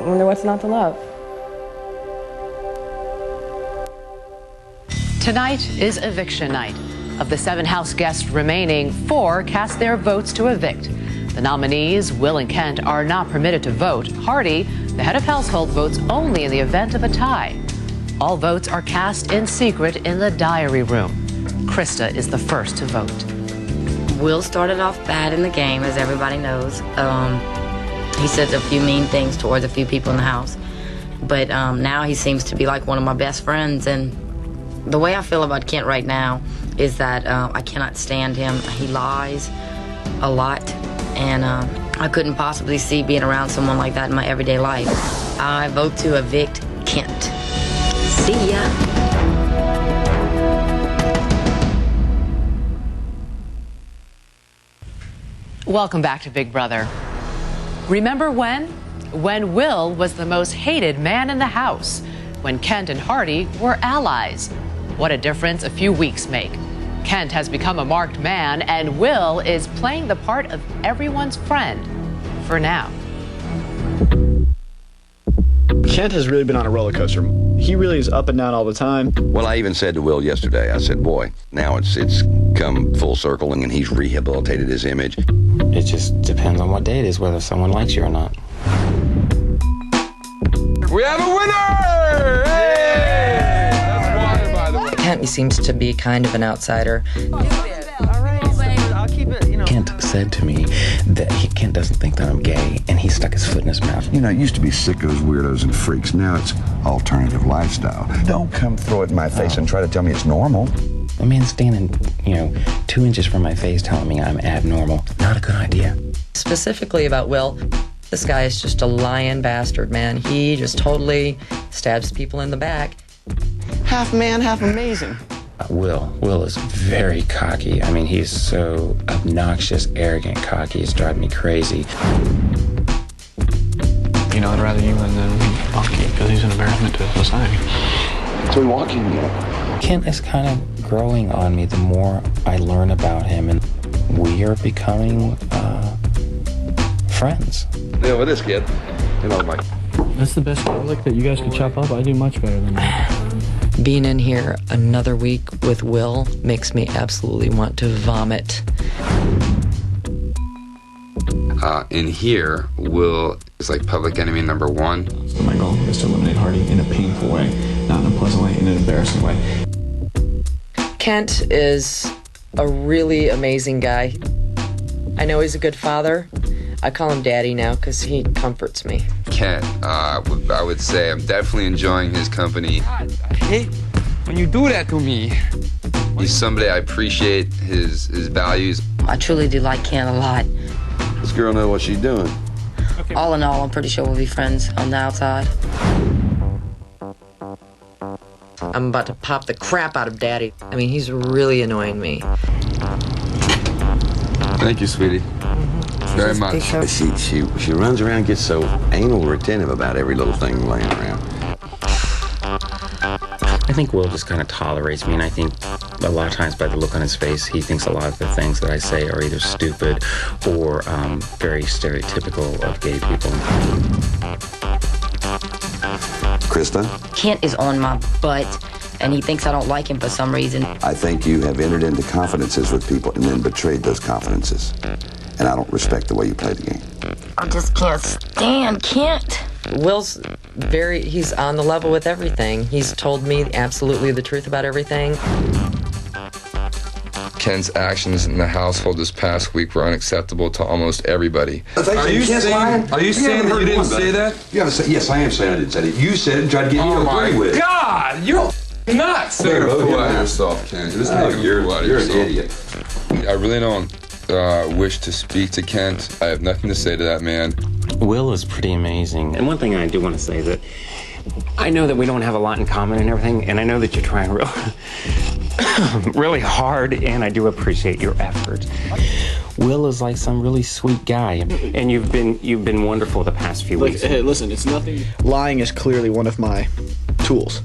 wonder what's not to love. Tonight is eviction night. Of the 7 house guests remaining, 4 cast their votes to evict. The nominees, Will and Kent, are not permitted to vote. Hardy, the head of household, votes only in the event of a tie. All votes are cast in secret in the diary room. Krista is the first to vote. Will started off bad in the game, as everybody knows. He said a few mean things towards a few people in the house. But now he seems to be like one of my best friends. And the way I feel about Kent right now is that I cannot stand him. He lies a lot. And I couldn't possibly see being around someone like that in my everyday life. I vote to evict Kent. See ya. Welcome back to Big Brother. Remember when? When Will was the most hated man in the house. When Kent and Hardy were allies. What a difference a few weeks make. Kent has become a marked man, and Will is playing the part of everyone's friend. For now. Kent has really been on a roller coaster. He really is up and down all the time. Well, I even said to Will yesterday, I said, boy, now it's come full circle and he's rehabilitated his image. It just depends on what day it is, whether someone likes you or not. We have a winner! Hey! That's water, by the way. Kent seems to be kind of an outsider. Kent said to me that Kent doesn't think that I'm gay, and he stuck his foot in his mouth. You know, it used to be sickos, weirdos, and freaks. Now it's alternative lifestyle. Don't come throw it in my face and try to tell me it's normal. A man standing, 2 inches from my face telling me I'm abnormal. Not a good idea. Specifically about Will, this guy is just a lying bastard, man. He just totally stabs people in the back. Half man, half amazing. Will is very cocky. I mean, he's so obnoxious, arrogant, cocky. It's driving me crazy. I'd rather you win than Bucky because he's an embarrassment to society. So we walk in here. Kent is kind of growing on me the more I learn about him, and we are becoming friends. Yeah, with this kid, That's the best garlic that you guys could chop up. I do much better than that. Being in here another week with Will makes me absolutely want to vomit. In here, Will is like public enemy number 1. So my goal is to eliminate Hardy in a painful way, not in a pleasant way, in an embarrassing way. Kent is a really amazing guy. I know he's a good father. I call him Daddy now because he comforts me. Kent, I would say I'm definitely enjoying his company. God, I hate when you do that to me. He's somebody I appreciate his values. I truly do like Kent a lot. This girl know what she's doing. Okay. All in all, I'm pretty sure we'll be friends on the outside. I'm about to pop the crap out of Daddy. I mean, he's really annoying me. Thank you, sweetie. Very much. She runs around and gets so anal retentive about every little thing laying around. I think Will just kind of tolerates me, and I think a lot of times by the look on his face, he thinks a lot of the things that I say are either stupid or very stereotypical of gay people. Krista? Kent is on my butt, and he thinks I don't like him for some reason. I think you have entered into confidences with people and then betrayed those confidences. And I don't respect the way you play the game. I just can't stand Kent. Will's he's on the level with everything. He's told me absolutely the truth about everything. Kent's actions in the household this past week were unacceptable to almost everybody. Are you saying that you didn't say that? You haven't said, yes, I am saying I didn't say it. You said it and tried to get me to agree with it. God, you're nuts! You're a fool out of yourself, Kent. You're an idiot. I really don't wish to speak to Kent. I have nothing to say to that man. Will is pretty amazing. And one thing I do want to say is that I know that we don't have a lot in common and everything, and I know that you're trying really hard, and I do appreciate your efforts. Will is like some really sweet guy, and you've been wonderful the past few weeks. Hey, listen, it's nothing. Lying is clearly one of my tools.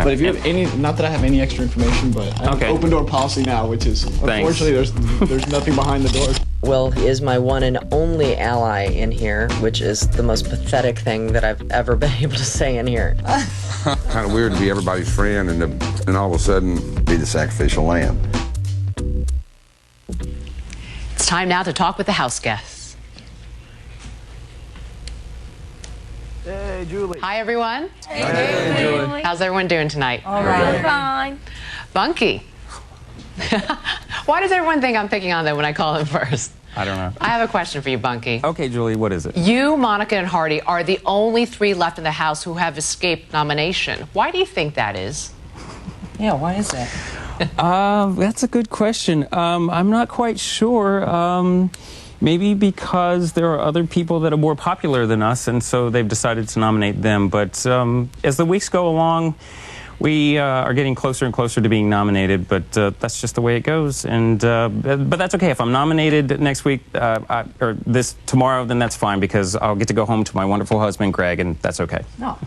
Okay. But if you have any, not that I have any extra information, but I have open door policy now, which is, unfortunately, there's nothing behind the door. Will is my one and only ally in here, which is the most pathetic thing that I've ever been able to say in here. Kind of weird to be everybody's friend and all of a sudden be the sacrificial lamb. It's time now to talk with the house guests. Hey, Julie. Hi, everyone. Hey, Julie. How's everyone doing tonight? All right. Fine. Bunky. Why does everyone think I'm picking on them when I call him first? I don't know. I have a question for you, Bunky. Okay, Julie, what is it? You, Monica, and Hardy are the only 3 left in the House who have escaped nomination. Why do you think that is? Yeah, why is that? That's a good question. I'm not quite sure. Maybe because there are other people that are more popular than us, and so they've decided to nominate them. But as the weeks go along, we are getting closer and closer to being nominated, but that's just the way it goes. And but that's okay. If I'm nominated next week or tomorrow, then that's fine because I'll get to go home to my wonderful husband, Greg, and that's okay. No.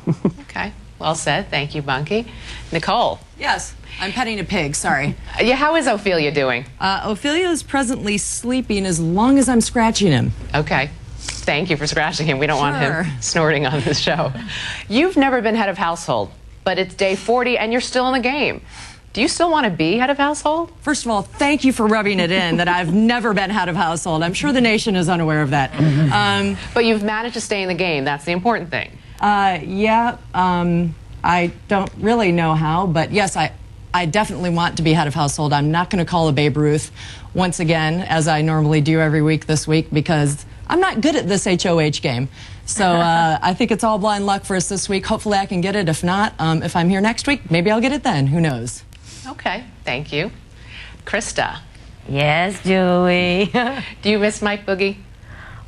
Okay. Well said. Thank you, Bunky. Nicole. Yes. I'm petting a pig, sorry. Yeah, how is Ophelia doing? Ophelia is presently sleeping as long as I'm scratching him. Okay. Thank you for scratching him. We don't want him snorting on this show. You've never been head of household, but it's day 40 and you're still in the game. Do you still want to be head of household? First of all, thank you for rubbing it in that I've never been head of household. I'm sure the nation is unaware of that. But you've managed to stay in the game. That's the important thing. Yeah, I don't really know how, but yes, I definitely want to be head of household. I'm not going to call a Babe Ruth once again, as I normally do every week this week, because I'm not good at this HOH game. So I think it's all blind luck for us this week. Hopefully I can get it. If not, if I'm here next week, maybe I'll get it then. Who knows? Okay, thank you. Krista. Yes, Julie. Do you miss Mike Boogie?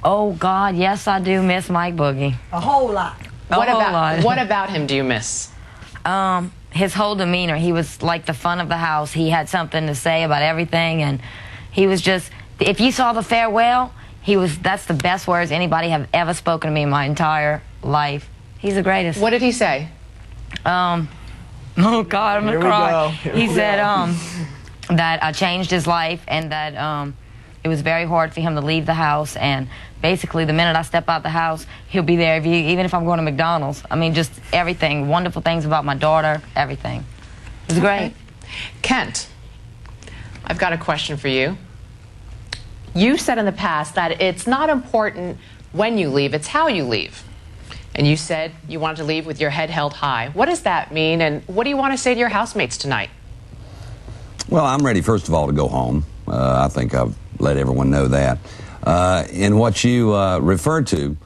Oh, God, yes, I do miss Mike Boogie. A whole lot. What about him do you miss? His whole demeanor. He was like the fun of the house. He had something to say about everything, and he was just, if you saw the farewell, that's the best words anybody have ever spoken to me in my entire life. He's the greatest. What did he say? Oh God, I'm gonna cry. He said that I changed his life and that it was very hard for him to leave the house, and basically the minute I step out the house, he'll be there even if I'm going to McDonald's. I mean, just everything, wonderful things about my daughter, everything. It was great. Kent, I've got a question for you. You said in the past that it's not important when you leave, it's how you leave. And you said you wanted to leave with your head held high. What does that mean, and what do you want to say to your housemates tonight? Well, I'm ready, first of all, to go home. I think I've let everyone know that. In what you referred to,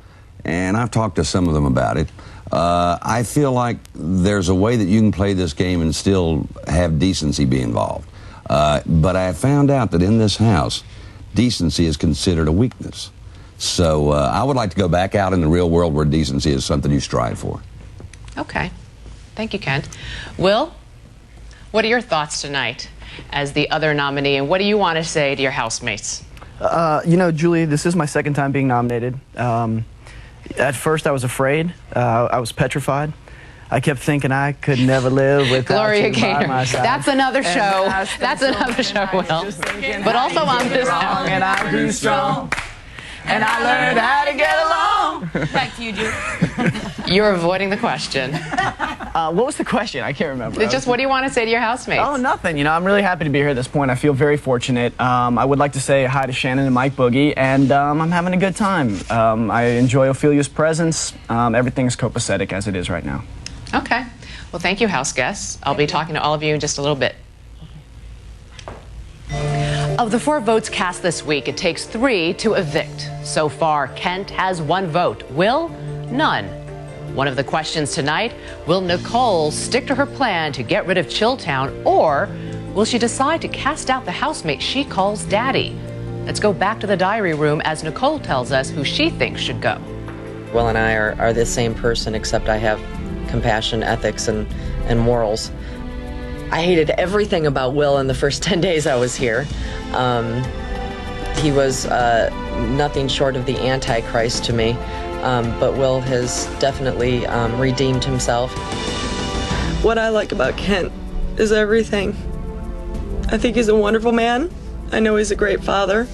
and I've talked to some of them about it, I feel like there's a way that you can play this game and still have decency be involved. But I have found out that in this house, decency is considered a weakness. So I would like to go back out in the real world where decency is something you strive for. Okay. Thank you, Kent. Will, what are your thoughts tonight as the other nominee, and what do you want to say to your housemates? You know, Julie, this is my second time being nominated. At first, I was afraid. I was petrified. I kept thinking I could never live without Gloria you by my side. That's another show. That's another show, Will. But also on this house. And I grew strong. And I learned how to get along. Back to you, Julie. You're avoiding the question. What was the question? I can't remember. It's just, what do you want to say to your housemates? Oh, nothing. You know, I'm really happy to be here at this point. I feel very fortunate. I would like to say hi to Shannon and Mike Boogie, and I'm having a good time. I enjoy Ophelia's presence. Everything's copacetic as it is right now. Okay. Well, thank you, house guests. I'll be talking to all of you in just a little bit. Of the 4 votes cast this week, it takes 3 to evict. So far, Kent has 1 vote. Will? None. One of the questions tonight, will Nicole stick to her plan to get rid of Chilltown, or will she decide to cast out the housemate she calls Daddy? Let's go back to the diary room as Nicole tells us who she thinks should go. Will and I are the same person, except I have compassion, ethics, and morals. I hated everything about Will in the first 10 days I was here. He was nothing short of the Antichrist to me, but Will has definitely redeemed himself. What I like about Kent is everything. I think he's a wonderful man. I know he's a great father.